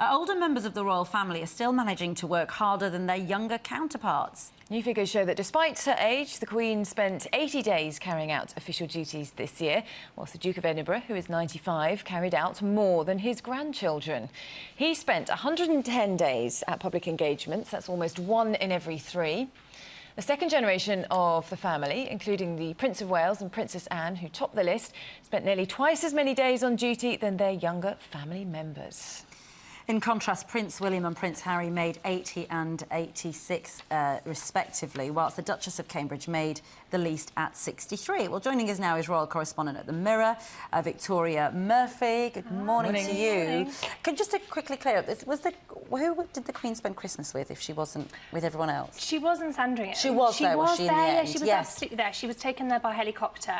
Older members of the royal family are still managing to work harder than their younger counterparts. New figures show that despite her age, the Queen spent 80 days carrying out official duties this year, whilst the Duke of Edinburgh, who is 95, carried out more than his grandchildren. He spent 110 days at public engagements. That's almost 1 in every 3. The second generation of the family, including the Prince of Wales and Princess Anne, who topped the list, spent nearly twice as many days on duty than their younger family members. In contrast, Prince William and Prince Harry made 80 and 86, respectively, whilst the Duchess of Cambridge made the least at 63. Well, joining us now is royal correspondent at the Mirror, Victoria Murphy. Good morning to you. Can just to quickly clear up, who did the Queen spend Christmas with if she wasn't with everyone else? She was in Sandringham. She was there, was she, in the end? Yeah, she was absolutely there. She was taken there by helicopter.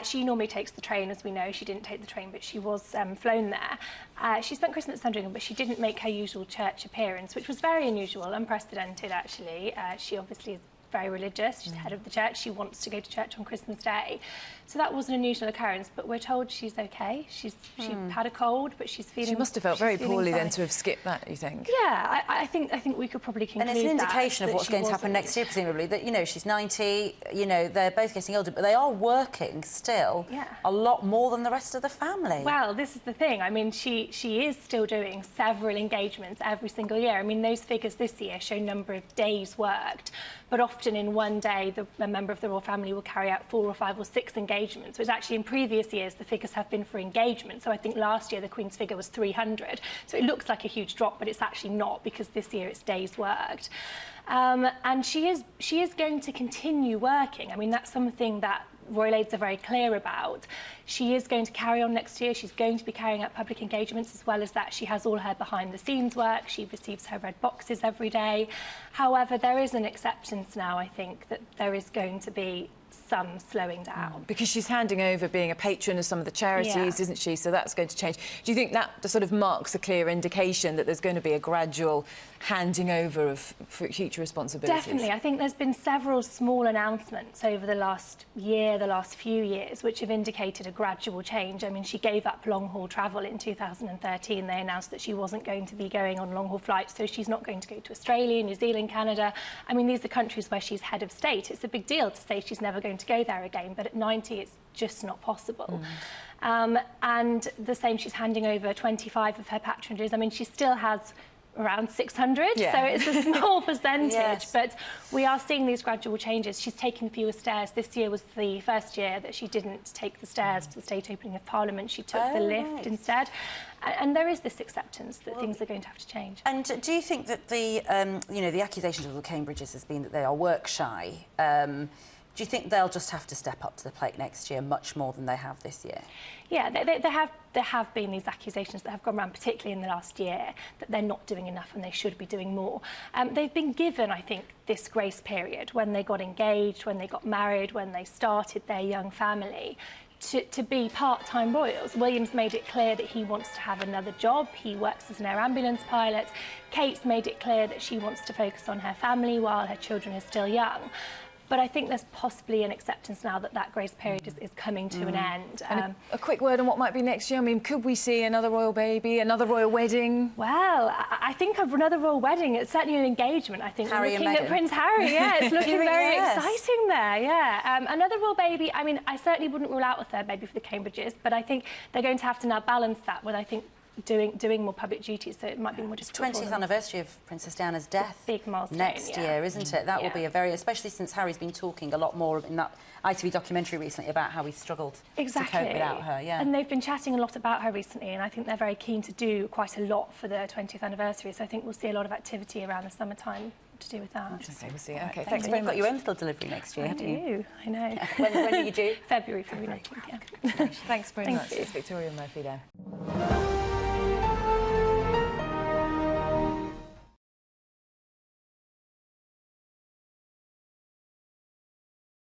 She normally takes the train, as we know. She didn't take the train, but she was flown there. She spent Christmas at Sandringham, but she didn't make her usual church appearance, which was very unusual, unprecedented, actually. She obviously is very religious. She's head of the church. She wants to go to church on Christmas Day. So that was an unusual occurrence, but we're told she's okay. She had a cold, but she's feeling... She must have felt very poorly then to have skipped that, you think? Yeah, I think we could probably conclude that. And it's an indication of what's going to happen next year, presumably, that, you know, she's 90, you know, they're both getting older, but they are working still a lot more than the rest of the family. Well, this is the thing. I mean, she is still doing several engagements every single year. I mean, those figures this year show number of days worked, but often in one day, a member of the royal family will carry out 4 or 5 or 6 engagements, which actually in previous years, the figures have been for engagement. So I think last year the Queen's figure was 300. So it looks like a huge drop, but it's actually not, because this year it's days worked. And she is going to continue working. I mean, that's something that royal aides are very clear about. She is going to carry on next year. She's going to be carrying out public engagements. As well as that, she has all her behind-the-scenes work. She receives her red boxes every day. However, there is an acceptance now, I think, that there is going to be some slowing down. Because she's handing over being a patron of some of the charities, isn't she? So that's going to change. Do you think that sort of marks a clear indication that there's going to be a gradual handing over of future responsibilities? Definitely. I think there's been several small announcements over the last year, the last few years, which have indicated a gradual change. I mean, she gave up long-haul travel in 2013. They announced that she wasn't going to be going on long-haul flights, so she's not going to go to Australia, New Zealand, Canada. I mean, these are countries where she's head of state. It's a big deal to say she's never going to go there again, but at 90 it's just not possible. And the same, she's handing over 25 of her patronages. I mean, she still has around 600, so it's a small percentage, but we are seeing these gradual changes. She's taken fewer stairs. This year was the first year that she didn't take the stairs to the state opening of Parliament. She took the lift instead. And there is this acceptance that things are going to have to change. And do you think that the, you know, the accusations of the Cambridges has been that they are work shy? Do you think they'll just have to step up to the plate next year much more than they have this year? Yeah, there have been these accusations that have gone around, particularly in the last year, that they're not doing enough and they should be doing more. They've been given, I think, this grace period when they got engaged, when they got married, when they started their young family, to be part-time royals. William's made it clear that he wants to have another job. He works as an air ambulance pilot. Kate's made it clear that she wants to focus on her family while her children are still young. But I think there's possibly an acceptance now that that grace period is coming to an end. And a quick word on what might be next year. I mean, could we see another royal baby, another royal wedding? Well, I think of another royal wedding. It's certainly an engagement, I think. Harry looking and at Prince Harry, it's looking very exciting there, another royal baby, I mean, I certainly wouldn't rule out a third baby for the Cambridges, but I think they're going to have to now balance that with, I think, doing more public duties, so it might be more difficult. 20th anniversary of Princess Diana's death. Big milestone next year, isn't it? That will be a very, especially since Harry's been talking a lot more in that ITV documentary recently about how he struggled to cope without her. And they've been chatting a lot about her recently, and I think they're very keen to do quite a lot for the 20th anniversary. So I think we'll see a lot of activity around the summertime to do with that. Okay, we'll see. Okay, thanks very much. You've got your own little delivery next year, haven't you? I know. When are you due? February 19th, Thanks very much. It's Victoria Murphy there.